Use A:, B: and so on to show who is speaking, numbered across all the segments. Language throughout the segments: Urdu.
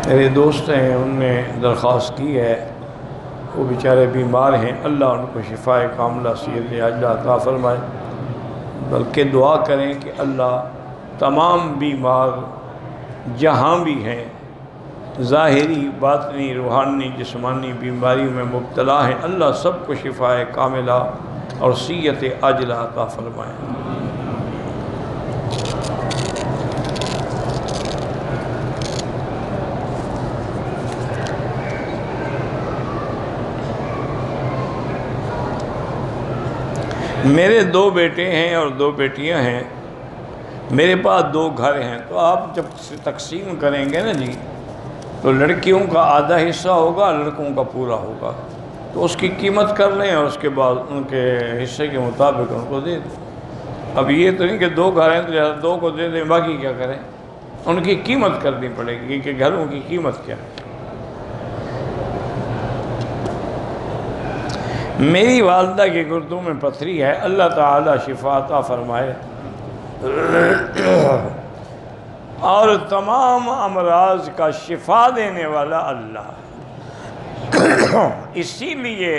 A: میرے دوست ہیں، ان نے درخواست کی ہے، وہ بیچارے بیمار ہیں، اللہ ان کو شفاء کاملہ صحت عاجلہ عطا فرمائے۔ بلکہ دعا کریں کہ اللہ تمام بیمار جہاں بھی ہیں، ظاہری باطنی روحانی جسمانی بیماریوں میں مبتلا ہیں، اللہ سب کو شفاء کاملہ اور صحت عاجلہ عطا فرمائے۔ میرے 2 بیٹے ہیں اور 2 بیٹیاں ہیں، میرے پاس 2 گھر ہیں، تو آپ جب تقسیم کریں گے نا جی، تو لڑکیوں کا آدھا حصہ ہوگا، لڑکوں کا پورا ہوگا، تو اس کی قیمت کر لیں اور اس کے بعد ان کے حصے کے مطابق ان کو دے دیں۔ اب یہ تو نہیں کہ 2 گھر ہیں تو 2 کو دے دیں، باقی کیا کریں؟ ان کی قیمت کرنی پڑے گی کہ گھروں کی قیمت کیا ہے۔ میری والدہ کے گردوں میں پتھری ہے، اللہ تعالی شفا عطا فرمائے اور تمام امراض کا شفا دینے والا اللہ۔ اسی لیے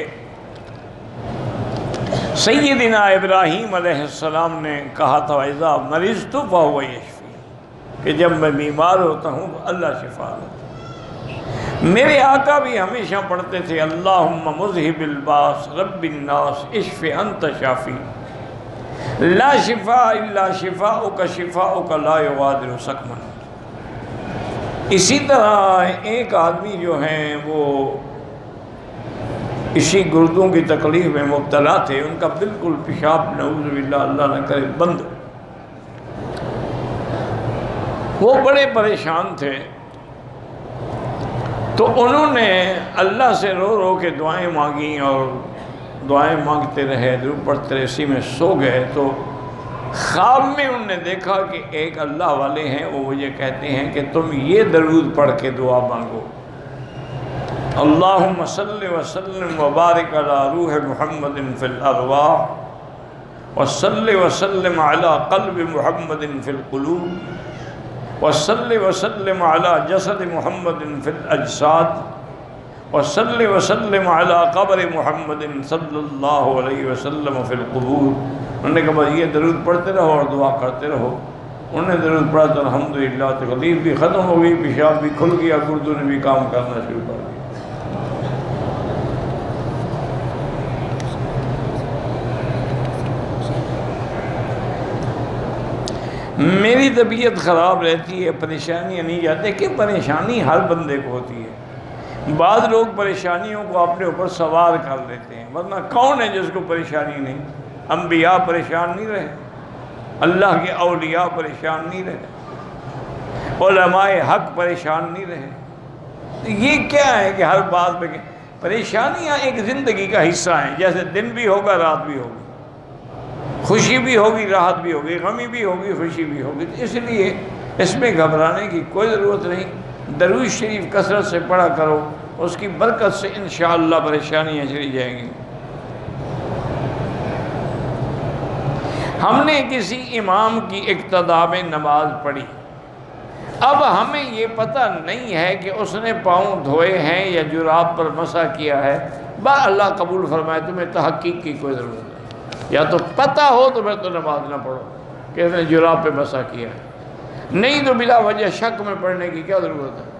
A: سیدنا ابراہیم علیہ السلام نے کہا تھا اذا مرضت فهو یشفین، کہ جب میں بیمار ہوتا ہوں اللہ شفا دیتا۔ میرے آقا بھی ہمیشہ پڑھتے تھے اللہم مذہب الباس رب الناس اشف انت شافی لا شفاء الا شفاؤک شفاؤک لا یغادر سقما۔ اسی طرح ایک آدمی جو ہیں وہ اسی گردوں کی تکلیف میں مبتلا تھے، ان کا بالکل پیشاب نعوذ باللہ اللہ نہ کرے بند، وہ بڑے پریشان تھے، تو انہوں نے اللہ سے رو رو کے دعائیں مانگیں اور دعائیں مانگتے رہے، درود پڑھتے رہے، اسی میں سو گئے۔ تو خواب میں انہوں نے دیکھا کہ ایک اللہ والے ہیں، وہ مجھے کہتے ہیں کہ تم یہ درود پڑھ کے دعا مانگو، اللہم صلی وسلم وبارک علی روح محمد فی الارواح وصلی وسلم علی قلب محمد فی القلوب وصلی وسلم علی جسد محمد فی الاجساد وصلی وسلم علی قبر محمد صلی اللہ علیہ وسلم فی القبور۔ انہوں نے کہا یہ درود پڑھتے رہو اور دعا کرتے رہو۔ انہوں نے درود پڑھا تو الحمدللہ تکلیف بھی ختم ہو گئی، پیشاب بھی کھل گیا، گردوں نے بھی کام کرنا شروع کر دیا۔ میری طبیعت خراب رہتی ہے، پریشانیاں نہیں جاتے کہ پریشانی ہر بندے کو ہوتی ہے، بعض لوگ پریشانیوں کو اپنے اوپر سوار کر لیتے ہیں، ورنہ کون ہے جس کو پریشانی نہیں؟ انبیاء پریشان نہیں رہے، اللہ کے اولیاء پریشان نہیں رہے، علماء حق پریشان نہیں رہے۔ یہ کیا ہے کہ ہر بات پہ پریشانیاں ایک زندگی کا حصہ ہیں، جیسے دن بھی ہوگا رات بھی ہوگی، خوشی بھی ہوگی راحت بھی ہوگی، غمی بھی ہوگی خوشی بھی ہوگی، اس لیے اس میں گھبرانے کی کوئی ضرورت نہیں۔ درود شریف کثرت سے پڑھا کرو، اس کی برکت سے انشاءاللہ پریشانیاں چلی جائیں گی۔ ہم نے کسی امام کی اقتداء میں نماز پڑھی، اب ہمیں یہ پتہ نہیں ہے کہ اس نے پاؤں دھوئے ہیں یا جراب پر مسح کیا ہے، اللہ قبول فرمائے، تمہیں تحقیق کی کوئی ضرورت نہیں۔ یا تو پتہ ہو تو پھر تو نماز نہ پڑھو کہ اس نے جراب پہ مسح کیا ہے، نہیں تو بلا وجہ شک میں پڑھنے کی کیا ضرورت ہے؟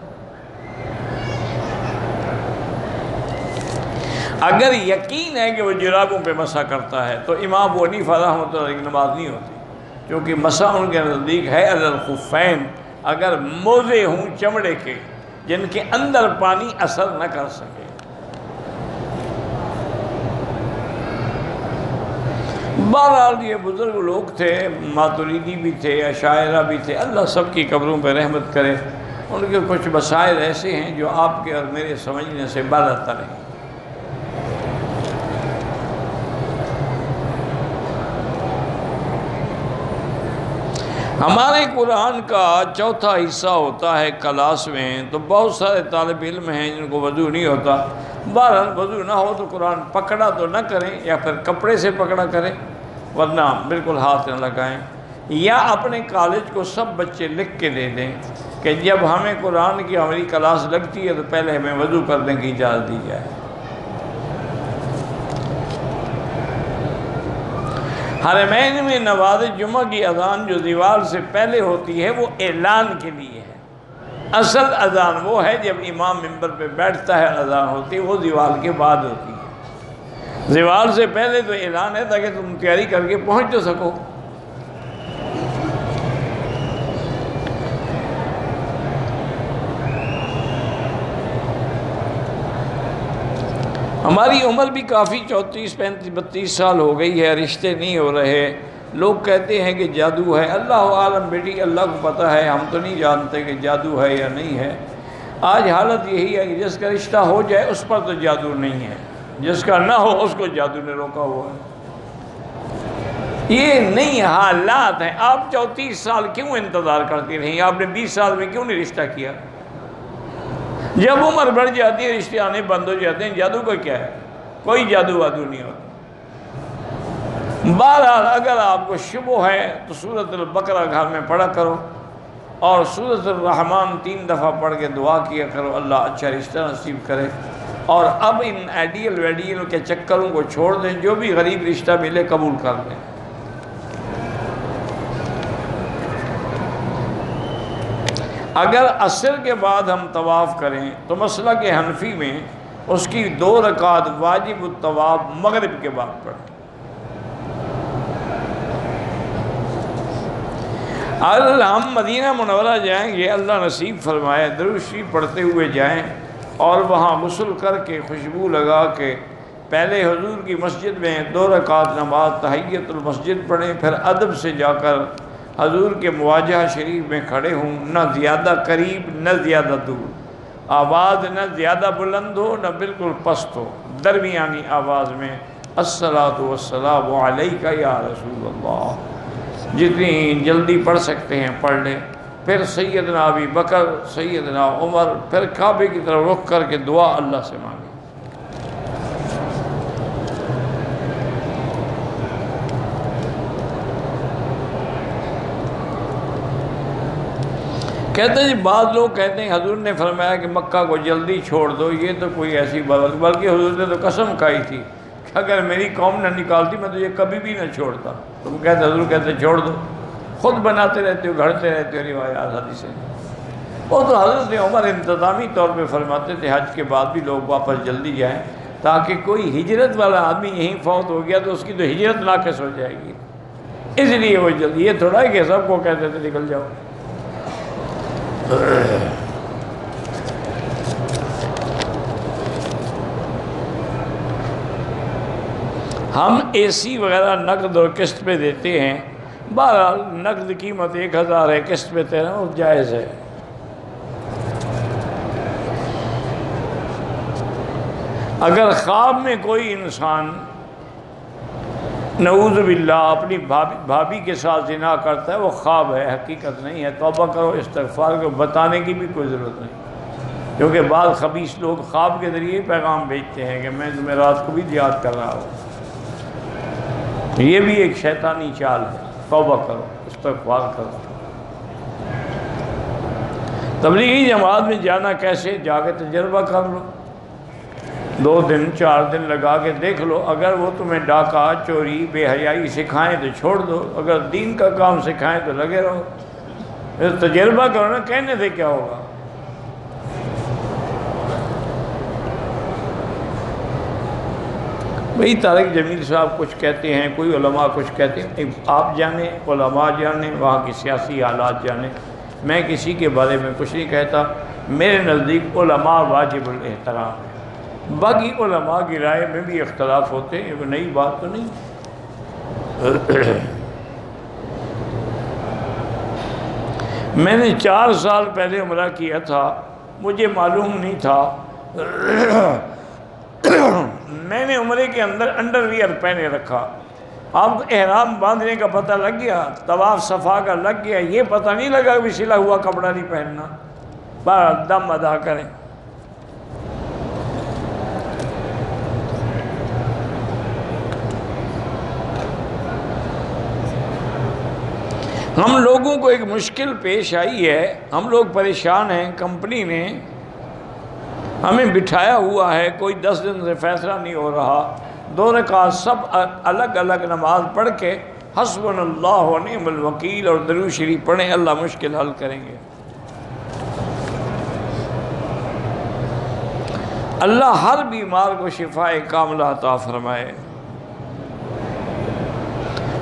A: اگر یقین ہے کہ وہ جرابوں پہ مسح کرتا ہے تو امام ابو حنیفہ رحمۃ اللہ کی نماز نہیں ہوتی، کیونکہ مسح ان کے نزدیک ہے علی الخفین، اگر موزے ہوں چمڑے کے جن کے اندر پانی اثر نہ کر سکے۔ بہرحال یہ بزرگ لوگ تھے، ماتریدی بھی تھے، اشاعرہ بھی تھے، اللہ سب کی قبروں پہ رحمت کرے۔ ان کے کچھ مسائل ایسے ہیں جو آپ کے اور میرے سمجھنے سے بالاتر ہیں۔ ہمارے قرآن کا چوتھا حصہ ہوتا ہے کلاس میں، تو بہت سارے طالب علم ہیں جن کو وضو نہیں ہوتا۔ بہرحال وضو نہ ہو تو قرآن پکڑا تو نہ کریں، یا پھر کپڑے سے پکڑا کریں، ورنہ بالکل ہاتھ نہ لگائیں۔ یا اپنے کالج کو سب بچے لکھ کے دے دیں کہ جب ہمیں قرآن کی ہماری کلاس لگتی ہے تو پہلے ہمیں وضو کرنے کی اجازت دی جائے۔ حرمین میں نماز جمعہ کی اذان جو زوال سے پہلے ہوتی ہے وہ اعلان کے لیے ہے، اصل اذان وہ ہے جب امام منبر پہ بیٹھتا ہے اذان ہوتی ہے، وہ زوال کے بعد ہوتی ہے۔ زوال سے پہلے تو اعلان ہے تاکہ تم تیاری کر کے پہنچ تو سکو۔ ہماری عمر بھی کافی 34 35 32 سال ہو گئی ہے، رشتے نہیں ہو رہے، لوگ کہتے ہیں کہ جادو ہے۔ اللہ عالم بیٹی، اللہ کو پتہ ہے، ہم تو نہیں جانتے کہ جادو ہے یا نہیں ہے۔ آج حالت یہی ہے کہ جس کا رشتہ ہو جائے اس پر تو جادو نہیں ہے، جس کا نہ ہو اس کو جادو نے روکا ہوا ہے۔ یہ نہیں حالات ہیں۔ آپ 34 سال کیوں انتظار کرتی رہیں؟ آپ نے 20 سال میں کیوں نہیں رشتہ کیا؟ جب عمر بڑھ جاتی ہے رشتے آنے بند ہو جاتے ہیں۔ جادو کا کیا ہے؟ کوئی جادو وادو نہیں ہوتا۔ بہرحال اگر آپ کو شبہ ہے تو سورۃ البقرہ گھر میں پڑھا کرو اور سورۃ الرحمن 3 دفعہ پڑھ کے دعا کیا کرو، اللہ اچھا رشتہ نصیب کرے۔ اور اب ان آئیڈیل ویڈیل کے چکروں کو چھوڑ دیں، جو بھی غریب رشتہ ملے قبول کر لیں۔ اگر عصر کے بعد ہم طواف کریں تو مسلک حنفی میں اس کی 2 رکعت واجب الطواف مغرب کے بعد پڑھیں۔ اگر ہم مدینہ منورہ جائیں گے، اللہ نصیب فرمائے، درود شریف پڑھتے ہوئے جائیں اور وہاں غسل کر کے خوشبو لگا کے پہلے حضور کی مسجد میں 2 رکعت نماز تحیت المسجد پڑھیں، پھر ادب سے جا کر حضور کے مواجہہ شریف میں کھڑے ہوں، نہ زیادہ قریب نہ زیادہ دور، آواز نہ زیادہ بلند ہو نہ بالکل پست ہو، درمیانی آواز میں الصلاۃ والسلام علیک یا رسول اللہ، جتنی جلدی پڑھ سکتے ہیں پڑھ لیں۔ پھر سیدنا ابی بکر، سیدنا عمر، پھر کعبے کی طرف رخ کر کے دعا اللہ سے مانگیں۔ کہتے ہیں جی بعض لوگ کہتے ہیں حضور نے فرمایا کہ مکہ کو جلدی چھوڑ دو، یہ تو کوئی ایسی بات، بلکہ حضور نے تو قسم کھائی تھی کہ اگر میری قوم نہ نکالتی میں تو یہ کبھی بھی نہ چھوڑتا۔ تم کہتے حضور کہتے چھوڑ دو، خود بناتے رہتے ہو، گھڑتے رہتے ہو روایات حدیثیں۔ وہ تو حضرت عمر انتظامی طور پہ فرماتے تھے حج کے بعد بھی لوگ واپس جلدی جائیں، تاکہ کوئی ہجرت والا آدمی یہیں فوت ہو گیا تو اس کی تو ہجرت ناقص ہو جائے گی، اس لیے وہ جلدی۔ یہ تھوڑا ہے کہ سب کو کہتے تھے نکل جاؤ۔ ہم اے سی وغیرہ نقد اور قسط پہ دیتے ہیں، بہرحال نقد قیمت 1000 ہے، قسط پہ 1300 جائز ہے۔ اگر خواب میں کوئی انسان نعوذ باللہ اپنی بھابھی کے ساتھ زنا کرتا ہے، وہ خواب ہے، حقیقت نہیں ہے، توبہ کرو، استغفار کرو، بتانے کی بھی کوئی ضرورت نہیں، کیونکہ بعض خبیث لوگ خواب کے ذریعے پیغام بھیجتے ہیں کہ میں تمہیں رات کو بھی یاد کر رہا ہوں۔ یہ بھی ایک شیطانی چال ہے، توبہ کرو، استغفار کرو۔ تبلیغی جماعت میں جانا کیسے؟ جا کے تجربہ کر لو، 2 دن 4 دن لگا کے دیکھ لو، اگر وہ تمہیں ڈاکہ، چوری، بے حیائی سکھائیں تو چھوڑ دو، اگر دین کا کام سکھائیں تو لگے رہو۔ پھر تجربہ کرو نا، کہنے سے کیا ہوگا۔ بھئی طارق جمیل صاحب کچھ کہتے ہیں، کوئی علماء کچھ کہتے ہیں، آپ جانیں، علماء جانیں، وہاں کی سیاسی حالات جانیں، میں کسی کے بارے میں کچھ نہیں کہتا۔ میرے نزدیک علماء واجب الاحترام ہیں، باقی علماء کی رائے میں بھی اختلاف ہوتے ہیں، وہ نئی بات تو نہیں۔ میں نے 4 سال پہلے عمرہ کیا تھا، مجھے معلوم نہیں تھا، میں نے عمرے کے اندر انڈر ویئر پہنے رکھا، اب احرام باندھنے کا پتہ لگ گیا، طواف صفا کا لگ گیا، یہ پتہ نہیں لگا کہ سلا ہوا کپڑا نہیں پہننا، بس دم ادا کریں۔ ہم لوگوں کو ایک مشکل پیش آئی ہے، ہم لوگ پریشان ہیں، کمپنی نے ہمیں بٹھایا ہوا ہے، کوئی 10 دن سے فیصلہ نہیں ہو رہا، 2 رکعت سب الگ الگ نماز پڑھ کے حسبنا اللہ و نعم الوکیل اور درود شریف پڑھیں، اللہ مشکل حل کریں گے۔ اللہ ہر بیمار کو شفاء کاملہ عطا فرمائے۔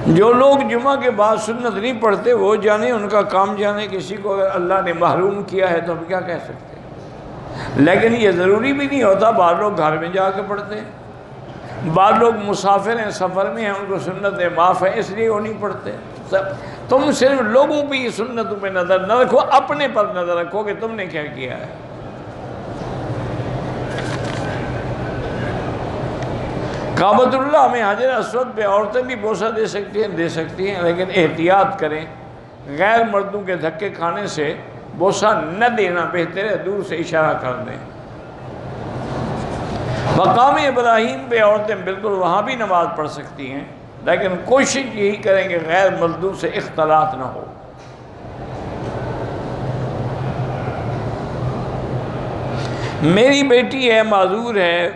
A: جو لوگ جمعہ کے بعد سنت نہیں پڑھتے وہ جانے، ان کا کام جانے، کسی کو اگر اللہ نے محروم کیا ہے تو ہم کیا کہہ سکتے ہیں۔ لیکن یہ ضروری بھی نہیں ہوتا، بعض لوگ گھر میں جا کے پڑھتے ہیں، بعض لوگ مسافر ہیں، سفر میں ہیں، ان کو سنتیں معاف ہیں اس لیے وہ نہیں پڑھتے۔ تم صرف لوگوں پہ یہ سنتوں پہ نظر نہ رکھو، اپنے پر نظر رکھو کہ تم نے کیا کیا ہے۔ کعبۃ اللہ میں حجر اسود پہ عورتیں بھی بوسہ دے سکتی ہیں، لیکن احتیاط کریں، غیر مردوں کے دھکے کھانے سے بوسہ نہ دینا بہتر ہے، دور سے اشارہ کر دیں۔ مقام ابراہیم پہ عورتیں بالکل وہاں بھی نماز پڑھ سکتی ہیں، لیکن کوشش یہی کریں کہ غیر مردوں سے اختلاط نہ ہو۔ میری بیٹی ہے، معذور ہے،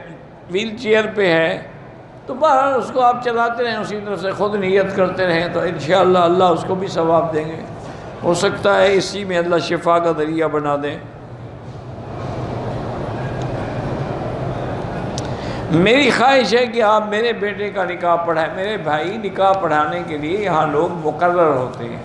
A: ویل چیئر پہ ہے، تو بہرحال اس کو آپ چلاتے رہیں، اسی طرح سے خود نیت کرتے رہیں تو انشاءاللہ اللہ اس کو بھی ثواب دیں گے۔ ہو سکتا ہے اسی میں اللہ شفا کا ذریعہ بنا دیں۔ میری خواہش ہے کہ آپ میرے بیٹے کا نکاح پڑھائیں۔ میرے بھائی نکاح پڑھانے کے لیے یہاں لوگ مقرر ہوتے ہیں،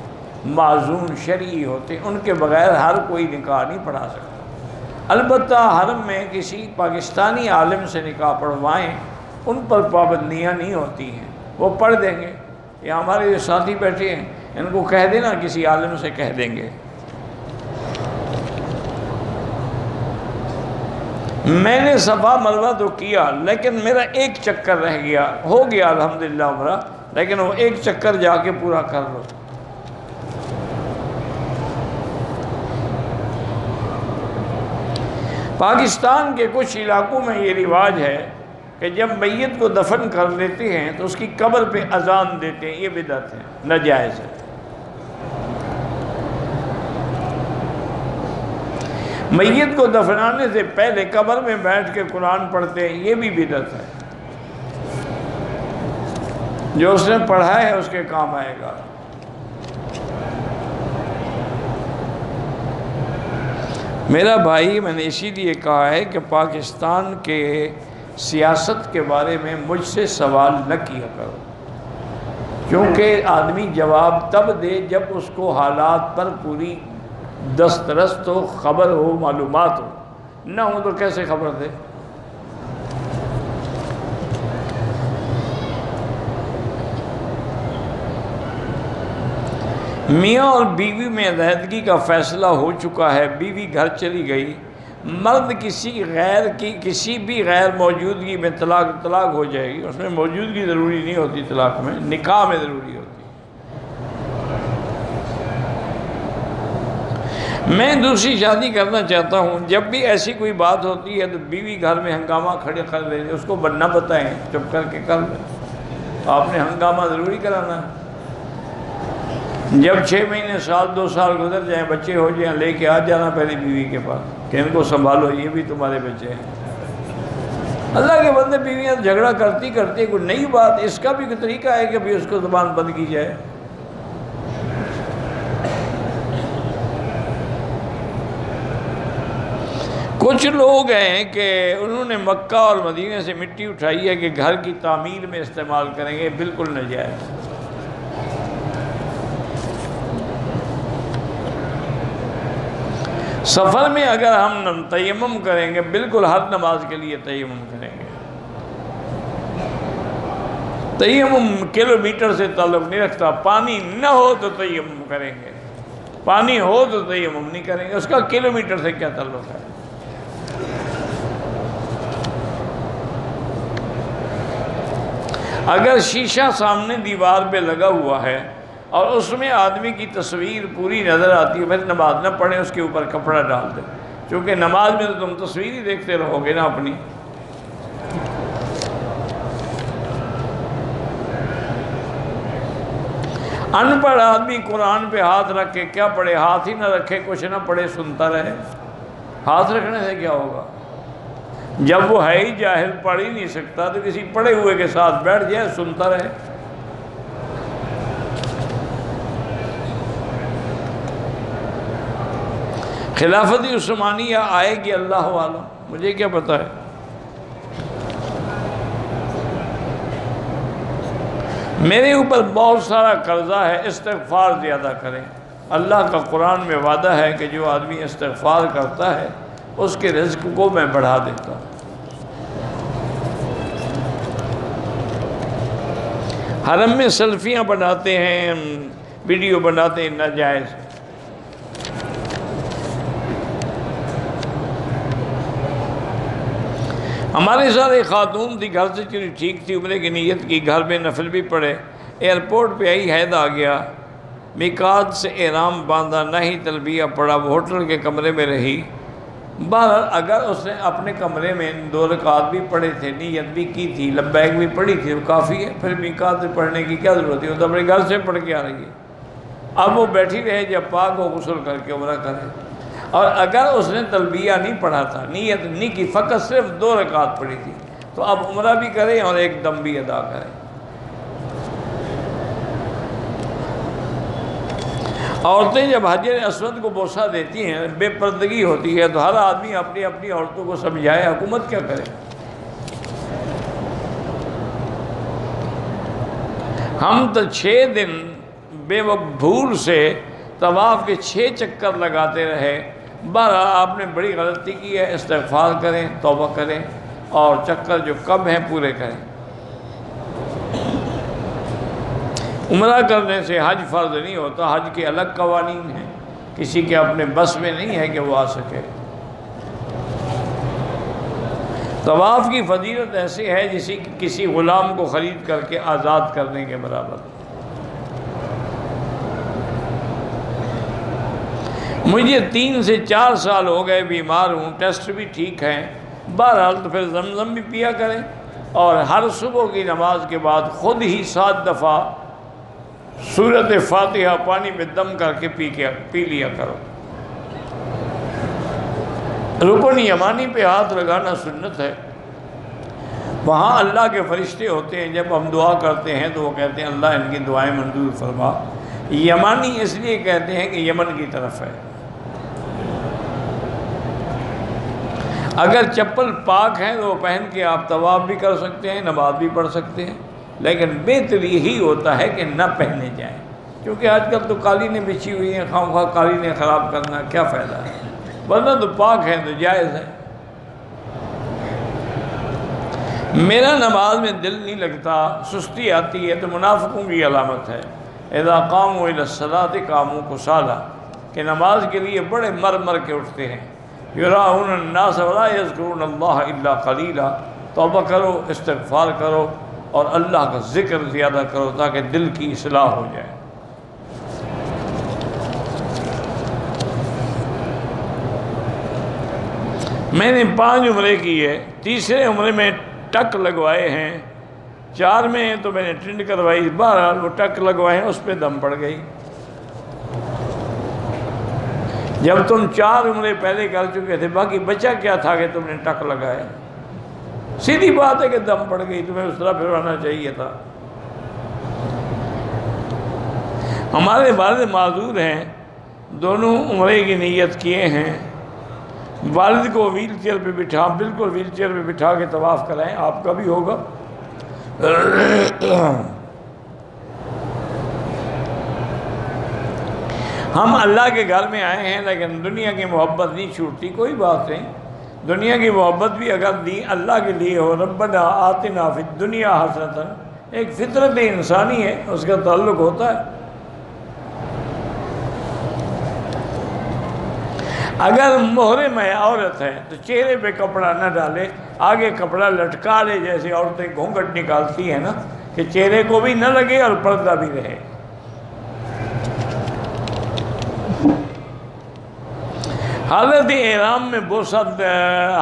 A: معزون شرعی ہوتے ہیں، ان کے بغیر ہر کوئی نکاح نہیں پڑھا سکتا۔ البتہ حرم میں کسی پاکستانی عالم سے نکاح پڑھوائیں، ان پر پابندیاں نہیں ہوتی ہیں، وہ پڑھ دیں گے۔ یا ہمارے جو ساتھی بیٹھے ہیں ان کو کہہ دینا کسی عالم سے کہہ دیں گے۔ میں نے صفا مروہ تو کیا، لیکن میرا ایک چکر رہ گیا، ہو گیا الحمدللہ عمرہ، لیکن وہ ایک چکر جا کے پورا کر لو۔ پاکستان کے کچھ علاقوں میں یہ رواج ہے کہ جب میت کو دفن کر لیتے ہیں تو اس کی قبر پہ اذان دیتے ہیں، یہ بدعت ہے، ناجائز ہے۔ میت کو دفنانے سے پہلے قبر میں بیٹھ کے قرآن پڑھتے ہیں، یہ بھی بدعت ہے۔ جو اس نے پڑھا ہے اس کے کام آئے گا۔ میرا بھائی، میں نے اسی لیے کہا ہے کہ پاکستان کے سیاست کے بارے میں مجھ سے سوال نہ کیا کرو، کیونکہ آدمی جواب تب دے جب اس کو حالات پر پوری دسترست ہو، خبر ہو، معلومات ہو، نہ ہو تو کیسے خبر دے۔ میاں اور بیوی میں علیحدگی کا فیصلہ ہو چکا ہے، بیوی گھر چلی گئی، مرد کسی بھی غیر موجودگی میں طلاق ہو جائے گی۔ اس میں موجودگی ضروری نہیں ہوتی، طلاق میں نکاح میں ضروری ہوتی۔ میں دوسری شادی کرنا چاہتا ہوں، جب بھی ایسی کوئی بات ہوتی ہے تو بیوی گھر میں ہنگامہ کھڑے کر دے، اس کو نہ بتائیں، چپ کر کے کر دیں۔ آپ نے ہنگامہ ضروری کرانا ہے۔ جب 6 مہینے، سال، 2 سال گزر جائیں، بچے ہو جائیں، لے کے آ جانا پہلے بیوی کے پاس کہ ان کو سنبھالو، یہ بھی تمہارے بچے ہیں۔ اللہ کے بندے، بیویاں جھگڑا کرتی کوئی نئی بات، اس کا بھی کوئی طریقہ ہے کہ بھی اس کو زبان بند کی جائے۔ کچھ لوگ ہیں کہ انہوں نے مکہ اور مدینے سے مٹی اٹھائی ہے کہ گھر کی تعمیر میں استعمال کریں گے، بالکل ناجائز۔ سفر میں اگر ہم تیمم کریں گے، بالکل ہر نماز کے لیے تیمم کریں گے۔ تیمم کلومیٹر سے تعلق نہیں رکھتا، پانی نہ ہو تو تیمم کریں گے، پانی ہو تو تیمم نہیں کریں گے، اس کا کلومیٹر سے کیا تعلق ہے۔ اگر شیشہ سامنے دیوار پہ لگا ہوا ہے اور اس میں آدمی کی تصویر پوری نظر آتی ہے، پھر نماز نہ پڑھیں، اس کے اوپر کپڑا ڈال دیں، کیونکہ نماز میں تو تم تصویر ہی دیکھتے رہو گے نا اپنی۔ ان پڑھ آدمی قرآن پہ ہاتھ رکھ کے کیا پڑھے؟ ہاتھ ہی نہ رکھے، کچھ نہ پڑھے، سنتا رہے، ہاتھ رکھنے سے کیا ہوگا؟ جب وہ ہے ہی جاہل، پڑھ ہی نہیں سکتا، تو کسی پڑھے ہوئے کے ساتھ بیٹھ جائے، سنتا رہے۔ خلافت عثمانیہ آئے گی اللہ عالم، مجھے کیا پتہ ہے۔ میرے اوپر بہت سارا قرضہ ہے، استغفار زیادہ کریں۔ اللہ کا قرآن میں وعدہ ہے کہ جو آدمی استغفار کرتا ہے اس کے رزق کو میں بڑھا دیتا ہوں۔ حرم میں سیلفیاں بناتے ہیں، ویڈیو بناتے ہیں ناجائز۔ ہمارے ساتھ ایک خاتون تھی، گھر سے چلی ٹھیک تھی، عمرے کی نیت کی، گھر میں نفل بھی پڑھے، ایئرپورٹ پہ آئی، حید آ گیا، میقات سے احرام باندھا، نہ ہی تلبیہ پڑھا، وہ ہوٹل کے کمرے میں رہی۔ بہرحال اگر اس نے اپنے کمرے میں 2 رکعت بھی پڑھے تھے، نیت بھی کی تھی، لبیک بھی پڑھی تھی، وہ کافی ہے، پھر میقات سے پڑھنے کی کیا ضرورت ہے؟ وہ تو اپنے گھر سے پڑھ کے آ رہی ہے۔ اب وہ بیٹھی رہے، جب پاک ہو غسل کر کے عمرہ کرے۔ اور اگر اس نے تلبیہ نہیں پڑھا تھا، نیت نہیں کی، فقط صرف 2 رکعت پڑھی تھی، تو اب عمرہ بھی کرے اور ایک دم بھی ادا کرے۔ عورتیں جب حجر اسود کو بوسہ دیتی ہیں، بے پردگی ہوتی ہے، تو ہر آدمی اپنی اپنی عورتوں کو سمجھائے، حکومت کیا کرے؟ ہم تو 6 دن بے وقت بھول سے طواف کے 6 چکر لگاتے رہے۔ بہرحال آپ نے بڑی غلطی کی ہے، استغفار کریں، توبہ کریں، اور چکر جو کم ہیں پورے کریں۔ عمرہ کرنے سے حج فرض نہیں ہوتا، حج کے الگ قوانین ہیں، کسی کے اپنے بس میں نہیں ہے کہ وہ آ سکے۔ طواف کی فضیلت ایسی ہے جیسے کسی غلام کو خرید کر کے آزاد کرنے کے برابر۔ مجھے 3 سے 4 سال ہو گئے بیمار ہوں، ٹیسٹ بھی ٹھیک ہیں، بہرحال تو پھر زمزم بھی پیا کریں، اور ہر صبح کی نماز کے بعد خود ہی 7 دفعہ سورۃ فاتحہ پانی میں دم کر کے پی لیا کرو۔ رکن یمانی پہ ہاتھ لگانا سنت ہے، وہاں اللہ کے فرشتے ہوتے ہیں، جب ہم دعا کرتے ہیں تو وہ کہتے ہیں اللہ ان کی دعائیں منظور فرما۔ یمانی اس لیے کہتے ہیں کہ یمن کی طرف ہے۔ اگر چپل پاک ہیں تو وہ پہن کے آپ طواف بھی کر سکتے ہیں، نماز بھی پڑھ سکتے ہیں، لیکن بہتر یہی ہوتا ہے کہ نہ پہنے جائیں، کیونکہ آج کل تو قالینیں بچھی ہوئی ہیں، خواہ خواہ قالینیں خراب کرنا کیا فائدہ ہے، ورنہ تو پاک ہیں تو جائز ہے۔ میرا نماز میں دل نہیں لگتا، سستی آتی ہے، تو منافقوں کی علامت ہے۔ اذا قاموا الی الصلاۃ قاموا کسالی، کہ نماز کے لیے بڑے مر مر کے اٹھتے ہیں۔ یراؤن الناس ولا یذکرون اللہ الا قلیلا، توبہ کرو، استغفار کرو، اور اللہ کا ذکر زیادہ کرو تاکہ دل کی اصلاح ہو جائے۔ میں نے 5 عمرے کیے، تیسرے عمرے میں ٹک لگوائے ہیں، 4 میں تو میں نے ٹرینڈ کروائی، بہرحال وہ ٹک لگوائے ہیں، اس پہ دم پڑ گئی۔ جب تم 4 عمرے پہلے کر چکے تھے، باقی بچہ کیا تھا کہ تم نے ٹک لگائے؟ سیدھی بات ہے کہ دم پڑ گئی، تمہیں اس طرح پھروانا چاہیے تھا۔ ہمارے والد معذور ہیں، دونوں عمرے کی نیت کیے ہیں، والد کو ویل چیئر پہ بٹھا، بالکل ویل چیئر پہ بٹھا کے طواف کرائیں، آپ کا بھی ہوگا۔ ہم اللہ کے گھر میں آئے ہیں، لیکن دنیا کی محبت نہیں چھوٹتی، کوئی بات نہیں، دنیا کی محبت بھی اگر دی اللہ کے لیے ہو، ربنا آتنا فی الدنیا حسنۃ، ایک فطرت انسانی ہے، اس کا تعلق ہوتا ہے۔ اگر محرم ہے، عورت ہے، تو چہرے پہ کپڑا نہ ڈالے، آگے کپڑا لٹکا لے، جیسے عورتیں گھونگھٹ نکالتی ہیں نا، کہ چہرے کو بھی نہ لگے اور پردہ بھی رہے۔ حالت احرام میں بوسہ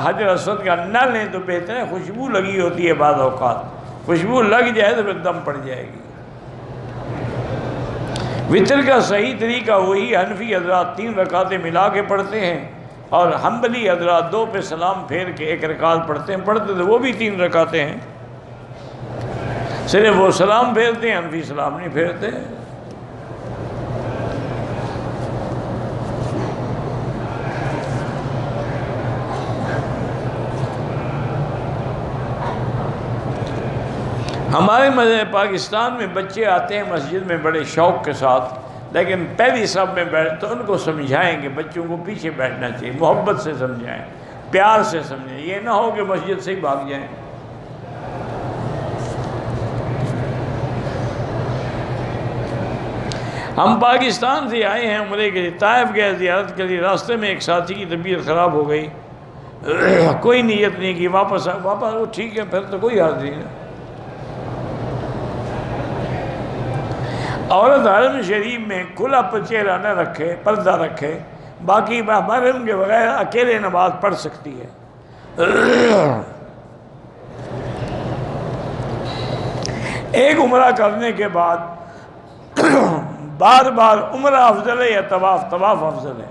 A: حجر اسود کا نہ لیں تو بہتر ہے، خوشبو لگی ہوتی ہے بعض اوقات، خوشبو لگ جائے تو پھر دم پڑ جائے گی۔ وطر کا صحیح طریقہ وہی حنفی حضرات 3 رکعتیں ملا کے پڑھتے ہیں، اور حنبلی حضرات 2 پہ سلام پھیر کے 1 رکعت پڑھتے ہیں. پڑھتے تو وہ بھی 3 رکعتیں ہیں، صرف وہ سلام پھیرتے ہیں، حنفی سلام نہیں پھیرتے. ہمارے پاکستان میں بچے آتے ہیں مسجد میں بڑے شوق کے ساتھ، لیکن پہلی صف میں بیٹھ تو ان کو سمجھائیں کہ بچوں کو پیچھے بیٹھنا چاہیے، محبت سے سمجھائیں، پیار سے سمجھائیں، یہ نہ ہو کہ مسجد سے ہی بھاگ جائیں. ہم پاکستان سے آئے ہیں عمرے کے لیے، طائف گئے زیارت کے لیے. راستے میں ایک ساتھی کی طبیعت خراب ہو گئی، کوئی نیت نہیں کی، واپس وہ ٹھیک ہے، پھر تو کوئی حرج نہیں ہے. عورت حرم شریف میں کھلا چہرہ نہ رکھے، پردہ رکھے، باقی محرم کے بغیر اکیلے نماز پڑھ سکتی ہے. ایک عمرہ کرنے کے بعد بار بار عمرہ افضل ہے یا طواف افضل ہے؟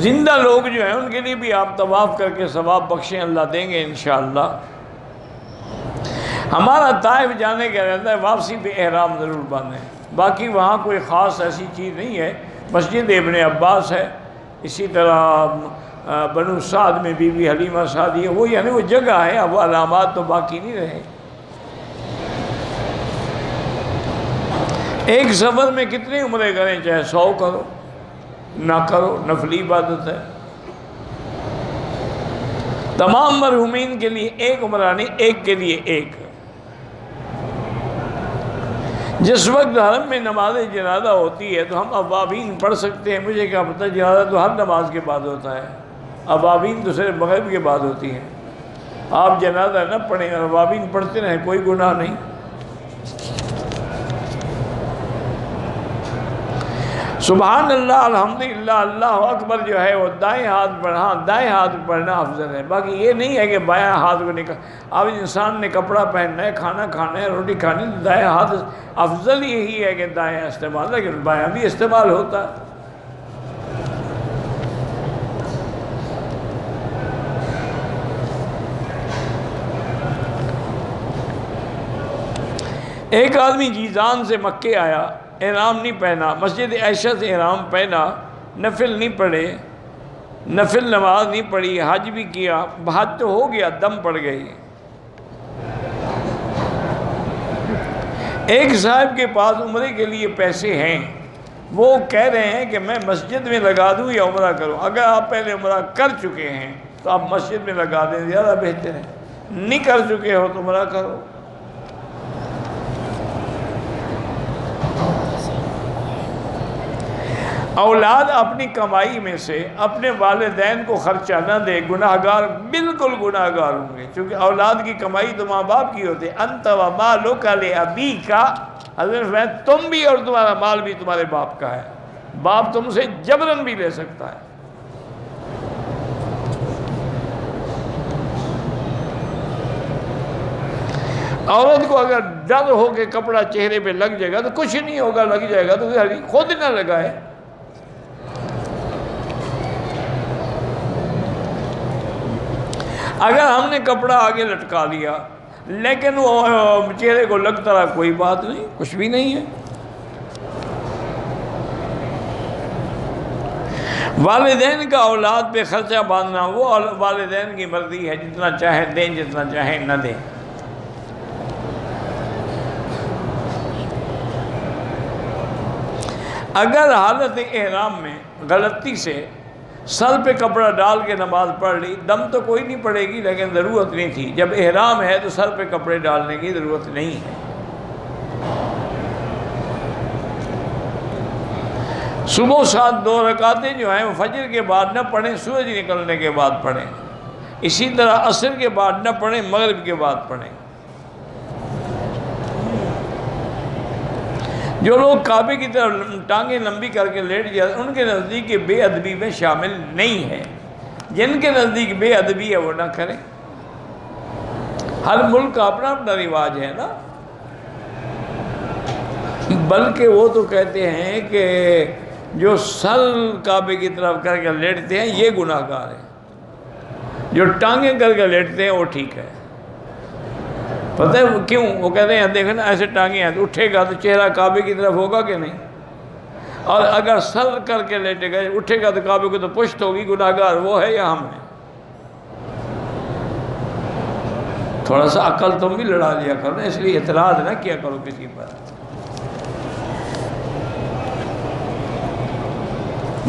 A: زندہ لوگ جو ہیں ان کے لیے بھی آپ طواف کر کے ثواب بخشیں، اللہ دیں گے انشاءاللہ. ہمارا طائف جانے کا رہتا ہے، واپسی پہ احرام ضرور باندھیں، باقی وہاں کوئی خاص ایسی چیز نہیں ہے. مسجد ابن عباس ہے، اسی طرح بنو سعد میں بی بی حلیمہ سعدی ہے، وہ یعنی وہ جگہ ہے، اب وہ علامات تو باقی نہیں رہے. ایک سفر میں کتنے عمرے کریں، چاہے 100 کرو نہ کرو، نفلی عبادت ہے. تمام مرحومین کے لیے ایک عمرہ نہیں، ایک کے لیے ایک. جس وقت حرم میں نماز جنازہ ہوتی ہے تو ہم اوابین پڑھ سکتے ہیں. مجھے کیا پتہ، جنازہ تو ہر نماز کے بعد ہوتا ہے، اوابین تو صرف مغرب کے بعد ہوتی ہے. آپ جنازہ نہ پڑھیں اور اوابین پڑھتے رہیں، کوئی گناہ نہیں. سبحان اللہ، الحمدللہ، اللہ اکبر جو ہے وہ دائیں ہاتھ پڑھنا افضل ہے. باقی یہ نہیں ہے کہ بایاں ہاتھ کو اب انسان نے کپڑا پہننا ہے، کھانا کھانا ہے، روٹی کھانی ہے، دائیں ہاتھ افضل یہی ہے کہ دائیں استعمال، لیکن بایاں بھی استعمال ہوتا ہے. ایک آدمی جیزان سے مکے آیا، احرام نہیں پہنا، مسجد عائشہ سے احرام پہنا، نفل نہیں پڑھے، نفل نماز نہیں پڑھی، حج بھی کیا، حج تو ہو گیا، دم پڑ گئی. ایک صاحب کے پاس عمرے کے لیے پیسے ہیں، وہ کہہ رہے ہیں کہ میں مسجد میں لگا دوں یا عمرہ کروں. اگر آپ پہلے عمرہ کر چکے ہیں تو آپ مسجد میں لگا دیں، زیادہ بہتر ہے. نہیں کر چکے ہو تو عمرہ کرو. اولاد اپنی کمائی میں سے اپنے والدین کو خرچہ نہ دے، گناہگار بالکل گناہگار ہوں گے، کیونکہ اولاد کی کمائی تو ماں باپ کی ہوتی ہے. انت و مالک لابیک، حضرت میں تم بھی اور تمہارا مال بھی تمہارے باپ کا ہے، باپ تم سے جبراً بھی لے سکتا ہے. عورت کو اگر ڈر ہو کہ کپڑا چہرے پہ لگ جائے گا تو کچھ نہیں ہوگا، لگ جائے گا تو خود نہ لگائے. اگر ہم نے کپڑا آگے لٹکا لیا لیکن وہ چہرے کو لگتا رہا، کوئی بات نہیں، کچھ بھی نہیں ہے. والدین کا اولاد پہ خرچہ باندھنا وہ والدین کی مرضی ہے، جتنا چاہے دیں، جتنا چاہے نہ دیں. اگر حالت احرام میں غلطی سے سر پہ کپڑا ڈال کے نماز پڑھ لی، دم تو کوئی نہیں پڑے گی، لیکن ضرورت نہیں تھی. جب احرام ہے تو سر پہ کپڑے ڈالنے کی ضرورت نہیں ہے. صبح 2 رکعتیں جو ہیں وہ فجر کے بعد نہ پڑھیں، سورج نکلنے کے بعد پڑھیں. اسی طرح عصر کے بعد نہ پڑھیں، مغرب کے بعد پڑھیں. جو لوگ کعبے کی طرف ٹانگیں لمبی کر کے لیٹ جاتے ہیں ان کے نزدیک یہ بے ادبی میں شامل نہیں ہے. جن کے نزدیک بے ادبی ہے وہ نہ کریں. ہر ملک کا اپنا اپنا رواج ہے نا. بلکہ وہ تو کہتے ہیں کہ جو سر کعبے کی طرف کر کے لیٹتے ہیں یہ گناہ گار ہیں، جو ٹانگیں کر کے لیٹتے ہیں وہ ٹھیک ہے. پتہ ہے وہ کیوں؟ وہ کہتے ہیں دیکھیں نا ایسے ٹانگیں ہیں، تو اٹھے گا تو چہرہ کعبے کی طرف ہوگا کہ نہیں، اور اگر سر کر کے لیٹے گا اٹھے گا تو کعبے کو تو پشت ہوگی. گناہ گار وہ ہے یا ہم ہیں؟ تھوڑا سا عقل تم بھی لڑا لیا کرو نا، اس لیے اعتراض نہ کیا کرو کسی پر.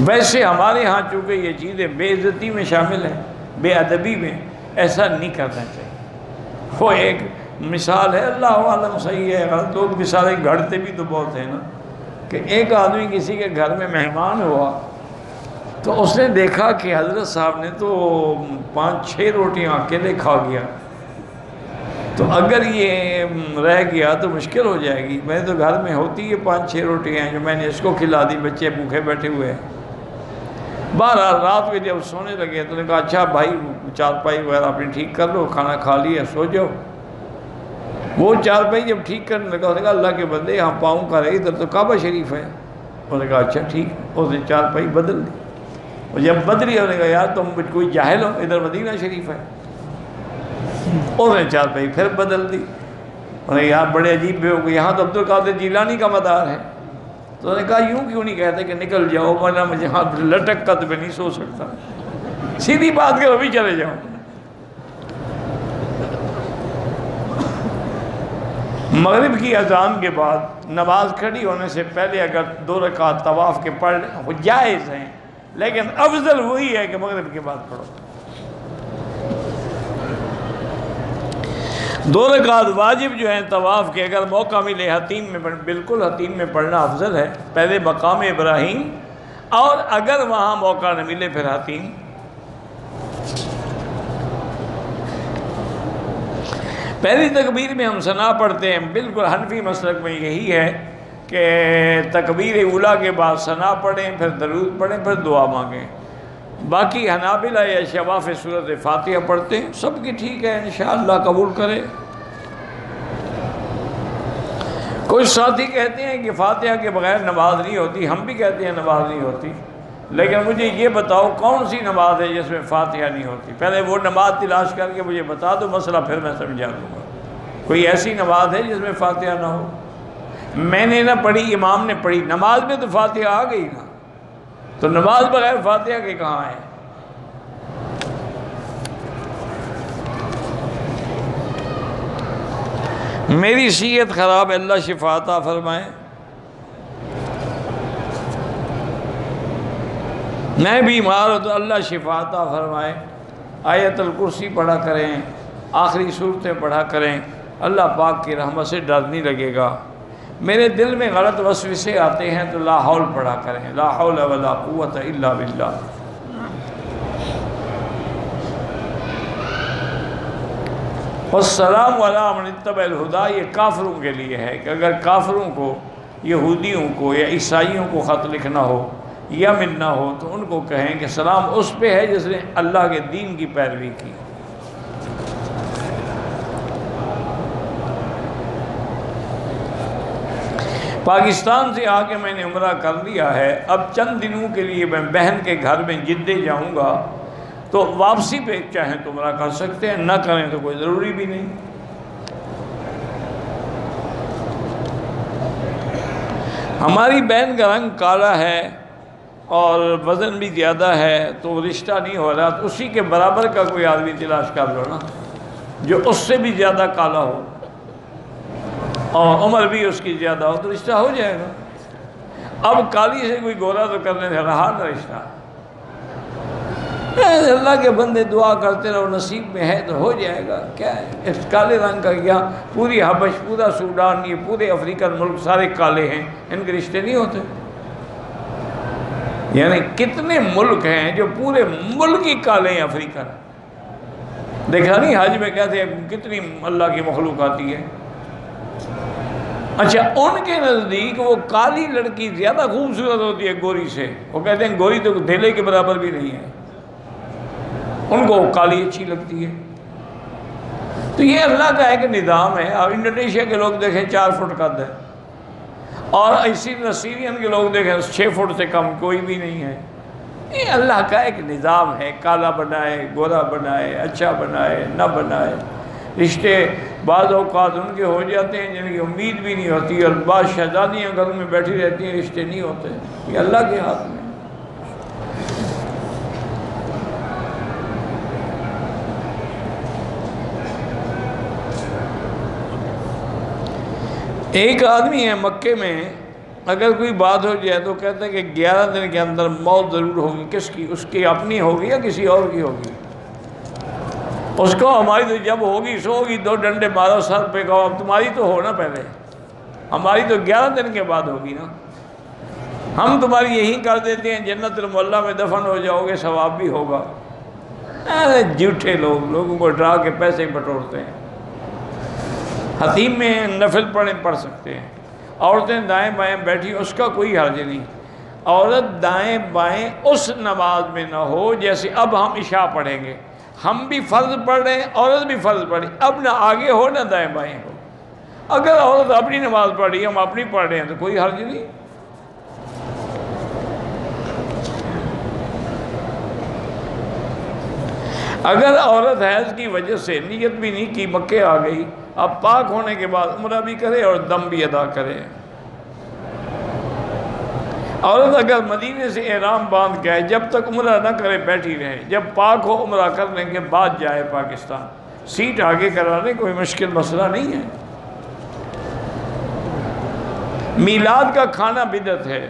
A: ویسے ہمارے ہاں چونکہ یہ چیزیں بے عزتی میں شامل ہیں، بے ادبی میں، ایسا نہیں کرنا چاہیے. وہ ایک مثال ہے، اللہ عالم صحیح ہے غلط، لوگ مثالیں گھڑتے بھی تو بہت ہیں نا، کہ ایک آدمی کسی کے گھر میں مہمان ہوا تو اس نے دیکھا کہ حضرت صاحب نے تو 5-6 روٹیاں اکیلے کھا گیا، تو اگر یہ رہ گیا تو مشکل ہو جائے گی. میں تو گھر میں ہوتی ہے 5-6 روٹیاں ہیں جو میں نے اس کو کھلا دی، بچے بھوکے بیٹھے ہوئے ہیں. بہرحال رات میں جب سونے لگے تو نے کہا اچھا بھائی چارپائی وغیرہ اپنی ٹھیک کر لو، کھانا کھا لیا سو جاؤ. وہ چارپائی جب ٹھیک کرنے لگا، اس نے کہا اللہ کے بندے یہاں پاؤں کا رہے، ادھر تو کعبہ شریف ہے. انہوں نے کہا اچھا ٹھیک. اس نے چارپائی بدل دی، اور جب بدلی انہوں نے کہا یار تم کوئی جاہل ہو، ادھر مدینہ شریف ہے. انہوں نے چارپائی پھر بدل دی. انہوں نے یار بڑے عجیب بے ہو گئے، یہاں تو عبد القادر جیلانی کا مدار ہے. تو انہوں نے کہا یوں کیوں نہیں کہتے کہ نکل جاؤ، ورنہ مجھے ہاتھ لٹک کر میں نہیں سو سکتا، سیدھی بات کرو بھی چلے جاؤ. مغرب کی اذان کے بعد نماز کھڑی ہونے سے پہلے اگر 2 رکعت طواف کے پڑھ لیں وہ جائز ہیں، لیکن افضل وہی ہے کہ مغرب کے بعد پڑھو. 2 رکعت واجب جو ہیں طواف کے اگر موقع ملے حتیم میں بالکل حتیم میں پڑھنا افضل ہے، پہلے مقام ابراہیم، اور اگر وہاں موقع نہ ملے پھر حتیم. پہلی تکبیر میں ہم ثنا پڑھتے ہیں، بالکل حنفی مسلک میں یہی ہے کہ تکبیر اولیٰ کے بعد ثنا پڑھیں، پھر درود پڑھیں، پھر دعا مانگیں. باقی حنابلہ یا شواف سورۃ فاتحہ پڑھتے ہیں، سب کی ٹھیک ہے، انشاءاللہ قبول کرے. کچھ ساتھی کہتے ہیں کہ فاتحہ کے بغیر نماز نہیں ہوتی، ہم بھی کہتے ہیں نماز نہیں ہوتی، لیکن مجھے یہ بتاؤ کون سی نماز ہے جس میں فاتحہ نہیں ہوتی؟ پہلے وہ نماز تلاش کر کے مجھے بتا دو، مسئلہ پھر میں سمجھا دوں گا. کوئی ایسی نماز ہے جس میں فاتحہ نہ ہو؟ میں نے نہ پڑھی، امام نے پڑھی، نماز میں تو فاتحہ آ گئی نا، تو نماز بغیر فاتحہ کے کہاں ہے؟ میری صحت خراب ہے، اللہ شفا عطا فرمائے. میں بیمار ہوں تو اللہ شفا عطا فرمائے. آیت الکرسی پڑھا کریں، آخری صورتیں پڑھا کریں، اللہ پاک کی رحمت سے ڈر نہیں لگے گا. میرے دل میں غلط وسوسے آتے ہیں تو لا حول پڑھا کریں، لا حول ولا قوت الا باللہ. والسلام علی من اتبع الہدی، یہ کافروں کے لیے ہے کہ اگر کافروں کو، یہودیوں کو یا عیسائیوں کو خط لکھنا ہو یا ملنا ہو تو ان کو کہیں کہ سلام اس پہ ہے جس نے اللہ کے دین کی پیروی کی. پاکستان سے آ کے میں نے عمرہ کر لیا ہے، اب چند دنوں کے لیے میں بہن کے گھر میں جدے جاؤں گا، تو واپسی پہ چاہیں تو عمرہ کر سکتے ہیں، نہ کریں تو کوئی ضروری بھی نہیں. ہماری بہن کا رنگ کالا ہے اور وزن بھی زیادہ ہے تو رشتہ نہیں ہو رہا، تو اسی کے برابر کا کوئی آدمی تلاش کر لو نا جو اس سے بھی زیادہ کالا ہو اور عمر بھی اس کی زیادہ ہو، تو رشتہ ہو جائے گا. اب کالی سے کوئی گورا تو کرنے سے رہا نہ رشتہ. اللہ کے بندے دعا کرتے رہو، نصیب میں ہے تو ہو جائے گا. کیا ہے اس کالے رنگ کا؟ کیا پوری حبش، پورا سوڈان، یہ پورے افریقن ملک سارے کالے ہیں، ان کے رشتے نہیں ہوتے؟ یعنی کتنے ملک ہیں جو پورے ملک ہی کالے ہیں افریقن. دیکھا نہیں حج میں کہتے ہیں کتنی اللہ کی مخلوق آتی ہے. اچھا ان کے نزدیک وہ کالی لڑکی زیادہ خوبصورت ہوتی ہے گوری سے، وہ کہتے ہیں گوری تو دھیلے کے برابر بھی نہیں ہے، ان کو کالی اچھی لگتی ہے. تو یہ اللہ کا ایک نظام ہے. اب انڈونیشیا کے لوگ دیکھیں 4 فٹ قد ہے، اور ایسی سیرین کے لوگ دیکھیں 6 فٹ سے کم کوئی بھی نہیں ہے. یہ اللہ کا ایک نظام ہے. کالا بنائے، گورا بنائے، اچھا بنائے، نہ بنائے. رشتے بعض اوقات ان کے ہو جاتے ہیں جن کی امید بھی نہیں ہوتی، اور بعض شہزادیاں گھروں میں بیٹھی رہتی ہیں، رشتے نہیں ہوتے. یہ اللہ کے ہاتھ میں. ایک آدمی ہے مکے میں، اگر کوئی بات ہو جائے تو کہتا ہے کہ 11 دن کے اندر موت ضرور ہوگی. کس کی؟ اس کی اپنی ہوگی یا کسی اور کی ہوگی؟ اس کو ہماری تو جب ہوگی سو ہوگی، 2 ڈنڈے مارو سر پہ، کہو اب تمہاری تو ہو نا پہلے. ہماری تو 11 دن کے بعد ہوگی نا. ہم تمہاری یہی کر دیتے ہیں جنت المعلیٰ میں دفن ہو جاؤ گے، ثواب بھی ہوگا. ارے جھوٹے لوگ لوگوں کو ڈرا کے پیسے بٹورتے ہیں. حتیم میں نفل پڑھ سکتے ہیں. عورتیں دائیں بائیں بیٹھی، اس کا کوئی حرج نہیں. عورت دائیں بائیں اس نماز میں نہ ہو جیسے اب ہم عشاء پڑھیں گے. ہم بھی فرض پڑھ رہے ہیں، عورت بھی فرض پڑھ رہی، اب نہ آگے ہو نہ دائیں بائیں ہو. اگر عورت اپنی نماز پڑھ رہی ہے، ہم اپنی پڑھ رہے ہیں تو کوئی حرج نہیں. اگر عورت حیض کی وجہ سے نیت بھی نہیں کی، مکے آ گئی، اب پاک ہونے کے بعد عمرہ بھی کرے اور دم بھی ادا کرے. عورت اگر مدینے سے احرام باندھ کے آئے، جب تک عمرہ نہ کرے بیٹھی رہے، جب پاک ہو عمرہ کرنے کے بعد جائے پاکستان. سیٹ آگے کرانے کوئی مشکل مسئلہ نہیں ہے. میلاد کا کھانا بدعت ہے.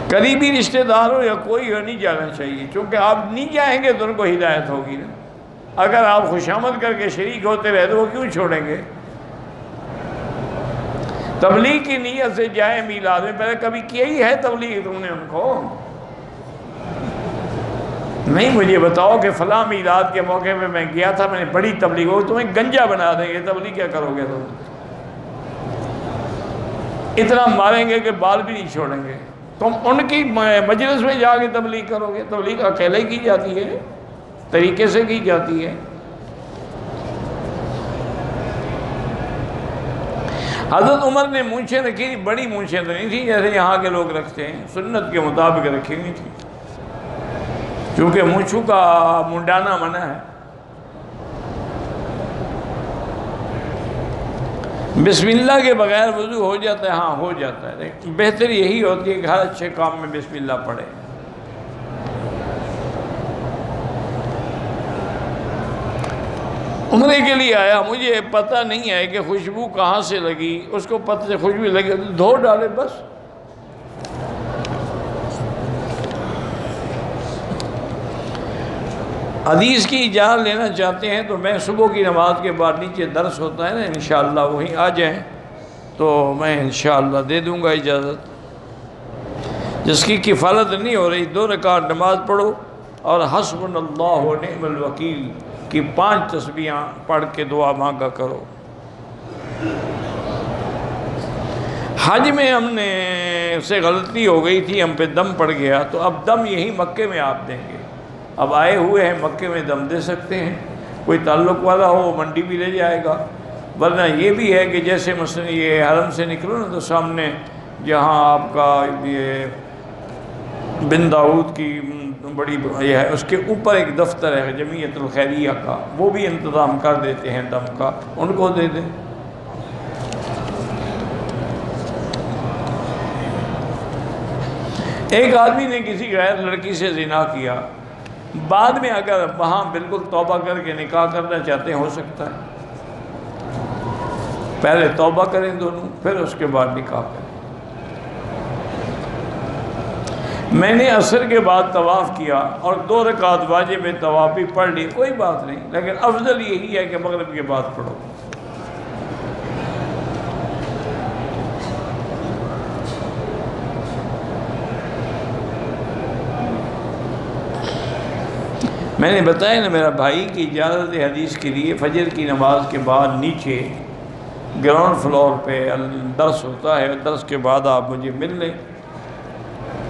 A: قریبی رشتہ دار ہو یا کوئی ہو، نہیں جانا چاہیے، چونکہ آپ نہیں جائیں گے تو ان کو ہدایت ہوگی نا. اگر آپ خوشامد کر کے شریک ہوتے رہے تو وہ کیوں چھوڑیں گے؟ تبلیغ کی نیت سے جائیں میلاد میں. پہلے کبھی کیا ہی ہے تبلیغ تم نے ان کو؟ نہیں مجھے بتاؤ کہ فلاں میلاد کے موقع پہ میں گیا تھا، میں نے بڑی تبلیغ ہو. تمہیں گنجا بنا دیں گے، تبلیغ کیا کرو گے؟ تم اتنا ماریں گے کہ بال بھی نہیں چھوڑیں گے. تم ان کی مجلس میں جا کے تبلیغ کرو گے؟ تبلیغ اکیلے کی جاتی ہے، طریقے سے کی جاتی ہے. حضرت عمر نے مونچھیں رکھی تھی، بڑی مونچھیں تو نہیں تھی جیسے یہاں کے لوگ رکھتے ہیں، سنت کے مطابق رکھی نہیں تھی، چونکہ مونچھوں کا منڈانا منع ہے. بسم اللہ کے بغیر وضو ہو جاتا ہے؟ ہاں ہو جاتا ہے، لیکن بہتر یہی ہوتی ہے کہ ہر اچھے کام میں بسم اللہ پڑھے. عمرے کے لیے آیا، مجھے پتہ نہیں ہے کہ خوشبو کہاں سے لگی. اس کو پتہ سے خوشبو لگی دھو ڈالے بس. حدیث کی اجازت لینا چاہتے ہیں تو میں صبح کی نماز کے بعد نیچے درس ہوتا ہے نا، انشاءاللہ وہیں آ جائیں تو میں انشاءاللہ دے دوں گا اجازت. جس کی کفالت نہیں ہو رہی 2 رکعت نماز پڑھو اور حسبنا اللہ و نعم الوکیل کی 5 تسبیحاں پڑھ کے دعا مانگا کرو. حج میں ہم نے سے غلطی ہو گئی تھی، ہم پہ دم پڑ گیا، تو اب دم یہی مکے میں آپ دیں گے. اب آئے ہوئے ہیں مکے میں دم دے سکتے ہیں. کوئی تعلق والا ہو وہ منڈی بھی لے جائے گا. ورنہ یہ بھی ہے کہ جیسے مثلا یہ حرم سے نکلو نا تو سامنے جہاں آپ کا یہ بن داؤد کی بڑی یہ ہے، اس کے اوپر ایک دفتر ہے جمعیت الخیریہ کا، وہ بھی انتظام کر دیتے ہیں دم کا، ان کو دے دیں. ایک آدمی نے کسی غیر لڑکی سے زنا کیا، بعد میں اگر وہاں بالکل توبہ کر کے نکاح کرنا چاہتے ہیں ہو سکتا ہے. پہلے توبہ کریں دونوں، پھر اس کے بعد نکاح کریں. میں نے عصر کے بعد طواف کیا اور 2 رکعت واجب طواف بھی پڑھ لی، کوئی بات نہیں، لیکن افضل یہی ہے کہ مغرب کے بعد پڑھو. میں نے بتایا نا میرا بھائی کی اجازت حدیث کے لیے فجر کی نماز کے بعد نیچے گراؤنڈ فلور پہ درس ہوتا ہے، درس کے بعد آپ مجھے مل لیں،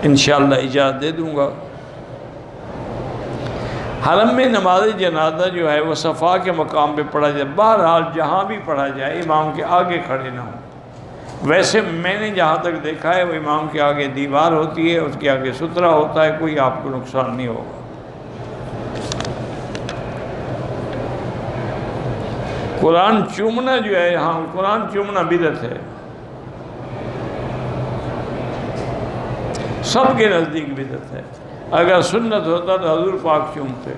A: انشاءاللہ اجازت دے دوں گا. حرم میں نماز جنازہ جو ہے وہ صفا کے مقام پہ پڑھا جائے، بہرحال جہاں بھی پڑھا جائے امام کے آگے کھڑے نہ ہوں۔ ویسے میں نے جہاں تک دیکھا ہے وہ امام کے آگے دیوار ہوتی ہے، اس کے آگے سترا ہوتا ہے، کوئی آپ کو نقصان نہیں ہوگا۔ قرآن چومنا جو ہے، ہاں قرآن چومنا بدعت ہے، سب کے نزدیک بدعت ہے۔ اگر سنت ہوتا تو حضور پاک چومتے،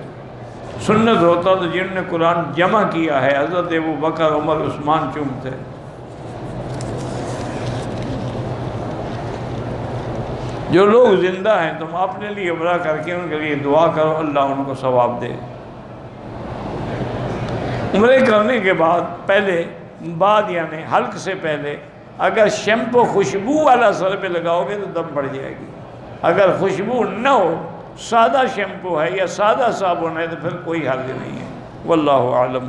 A: سنت ہوتا تو جن نے قرآن جمع کیا ہے حضرت ابوبکر، عمر، عثمان چومتے۔ جو لوگ زندہ ہیں تم اپنے لیے عمرہ کر کے ان کے لیے دعا کرو، اللہ ان کو ثواب دے۔ عمرے کرنے کے بعد یعنی حلق سے پہلے اگر شیمپو خوشبو والا سر پہ لگاؤ گے تو دم بڑھ جائے گی۔ اگر خوشبو نہ ہو، سادہ شیمپو ہے یا سادہ صابن ہے تو پھر کوئی حرج نہیں ہے۔ واللہ اعلم۔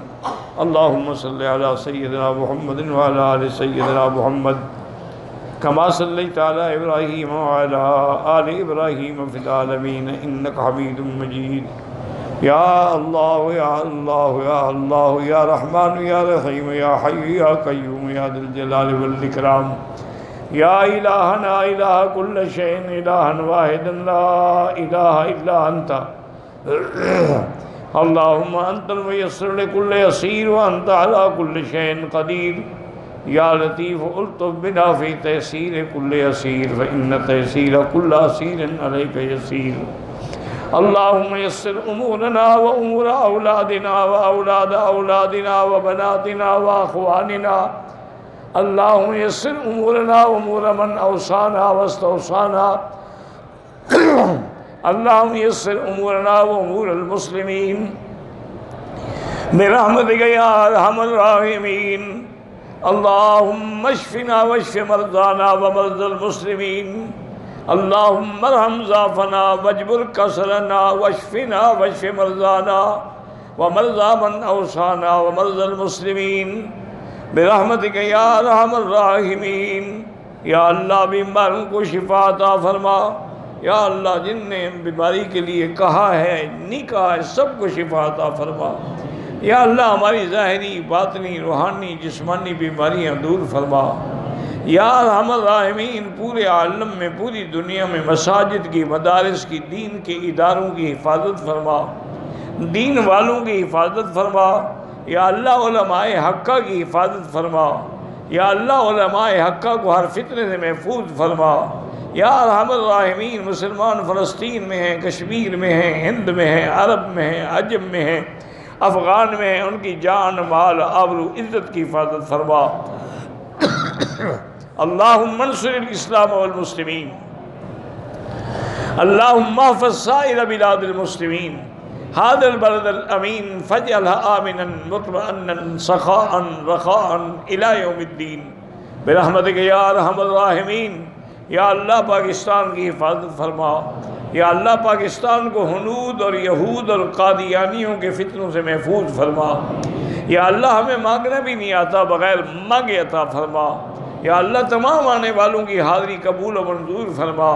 A: اللہم صلی علی سیدنا محمد وعلی آل سیدنا محمد کما صلیت علی ابراہیم وعلی آل ابراہیم فی العالمین انک حمید مجید۔ یا اللہ یا اللہ یا اللہ یا رحمان یا رحیم یا حی یا قیوم یا ذی الجلال والاکرام، یا الہنا الہ کل شیء الہا واحدا لا الہ الا انت، اللہم انت المیسر لکل یسیر وانت علی کل شیء قدیر، یا لطیف الطف بنا فی تیسیر کل یسیر فإن تیسیر کل عسیر علیک یسیر، اللہم یسر امورنا و امور اولادنا و اولاد اولادنا و بناتنا و اخواننا، اللہم یسر امورنا و امور من اوصانا و استوصانا، اللہم یسر امورنا و امور المسلمین برحمتک یا ارحم الراحمین، اللہم اشفنا واشف مرضانا و مرضى المسلمین، اللہم ارحم ضعفنا واجبر کسرنا واشفنا واشف مرضانا و مرضى من اوصانا و مرضى المسلمین برحمتک یا ارحم الراحمین۔ یا اللہ بیماروں کو شفا عطا فرما، یا اللہ جن نے بیماری کے لیے کہا ہے نہیں کہا ہے سب کو شفا عطا فرما، یا اللہ ہماری ظاہری باطنی روحانی جسمانی بیماریاں دور فرما، یا ارحم الراحمین۔ پورے عالم میں پوری دنیا میں مساجد کی، مدارس کی، دین کے اداروں کی حفاظت فرما، دین والوں کی حفاظت فرما، یا اللہ علماء حقہ کی حفاظت فرما، یا اللہ علماء حقہ کو ہر فتنے سے محفوظ فرما، یا ارحم الراحمین۔ مسلمان فلسطین میں ہیں، کشمیر میں ہیں، ہند میں ہیں، عرب میں ہیں، عجم میں ہیں، افغان میں ہیں، ان کی جان مال آبرو عزت کی حفاظت فرما، اللہم انصر الاسلام والمسلمین، اللہم احفظ سائر بلاد المسلمین، هذا البلد الامین فاجعلها آمنا مطمئنا سخاء رخاء الى یوم الدین برحمتک یا ارحم الراحمین۔ یا اللہ پاکستان کی حفاظت فرما، یا اللہ پاکستان کو ہنود اور یہود اور قادیانیوں کے فتنوں سے محفوظ فرما، یا اللہ ہمیں مانگنا بھی نہیں آتا بغیر مانگے عطا فرما، یا اللہ تمام آنے والوں کی حاضری قبول و منظور فرما،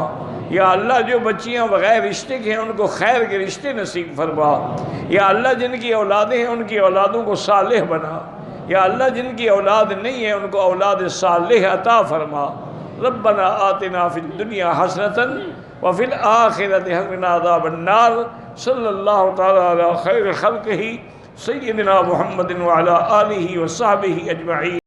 A: یا اللہ جو بچیاں بغیر رشتے کے ہیں ان کو خیر کے رشتے نصیب فرما، یا اللہ جن کی اولادیں ہیں ان کی اولادوں کو صالح بنا، یا اللہ جن کی اولاد نہیں ہے ان کو اولاد صالح عطا فرما، ربنا آتنا فی الدنیا حسنة وفی الآخرة حسنة عذاب النار، صلی اللہ تعالی علی خیر خلقہ سیدنا محمد وعلی آلہ وصحبہ اجمعین۔